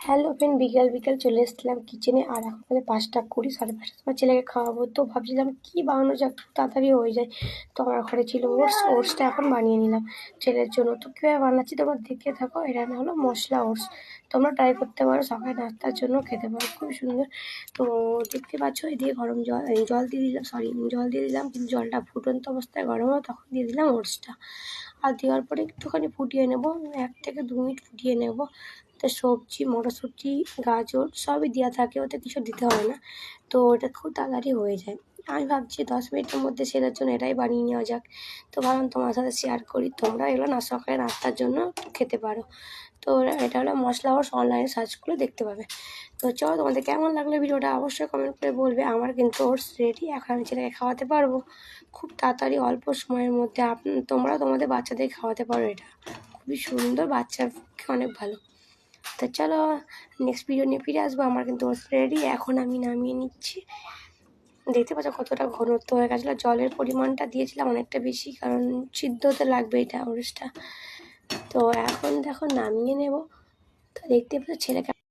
Hello friend, বিকেল বিকেল চলে এসেছিলাম কিচেনে। আর এখন বাজে 5:20, 5:30 সময় ছেলেকে খাওয়াবো। তো ভাবছিলাম কি বানানো যাক, খুব তাড়াতাড়ি হয়ে যায়। তো আমার ঘরে ছিল ওটসটা এখন বানিয়ে নিলাম ছেলের জন্য। তো কীভাবে বানাচ্ছি তোমরা দেখতে থাকো। এটা হলো মশলা ওটস, তোমরা ট্রাই করতে পারো, সকালে নাস্তার জন্য খেতে পারো, খুব সুন্দর। তো দেখতে পাচ্ছ এদিকে গরম জল দিয়ে দিলাম, জল দিয়ে দিলাম, কিন্তু জলটা ফুটন্ত অবস্থায় গরম হয় তখন দিয়ে দিলাম ওটসটা। আর দেওয়ার পরে একটুখানি ফুটিয়ে নেব, 1 থেকে 2 মিনিট ফুটিয়ে নেব। তো সবজি, মটরশুঁটি, গাজর সবই দেওয়া থাকে, ওতে কিছু দিতে হয় না। তো এটা খুব তাড়াতাড়ি হয়ে যায়। আমি ভাবছি 10 মিনিটের মধ্যে ছেলের জন্য এটাই বানিয়ে নেওয়া যাক। তো ভাবলাম তোমার সাথে শেয়ার করি, তোমরা এগুলো সকালে নাস্তার জন্য খেতে পারো। তো এটা হলো মশলা ওটস, অনলাইনে সার্চ করে দেখতে পাবে। তো চলো, তোমাদের কেমন লাগলো ভিডিওটা অবশ্যই কমেন্ট করে বলবে। আমার কিন্তু ওটস রেডি, এখন আমি ছেলেকে খাওয়াতে পারবো খুব তাড়াতাড়ি, অল্প সময়ের মধ্যে। তোমরা তোমাদের বাচ্চাদের খাওয়াতে পারো, এটা খুবই সুন্দর, বাচ্চার পক্ষে অনেক ভালো। তো চলো, নেক্সট ভিডিও নিয়ে ফিরে আসবো। আমার কিন্তু ওটস রেডি, এখন আমি নামিয়ে নিচ্ছি। দেখতে পাচ্ছ কতটা ঘনত্ব হয়ে গেছিলো, জলের পরিমাণটা দিয়েছিলাম অনেকটা বেশি, কারণ সিদ্ধ হতে লাগবে এটা ওটসটা। তো এখন দেখো নামিয়ে নেব। তো দেখতে পাচ্ছ ছেলেকে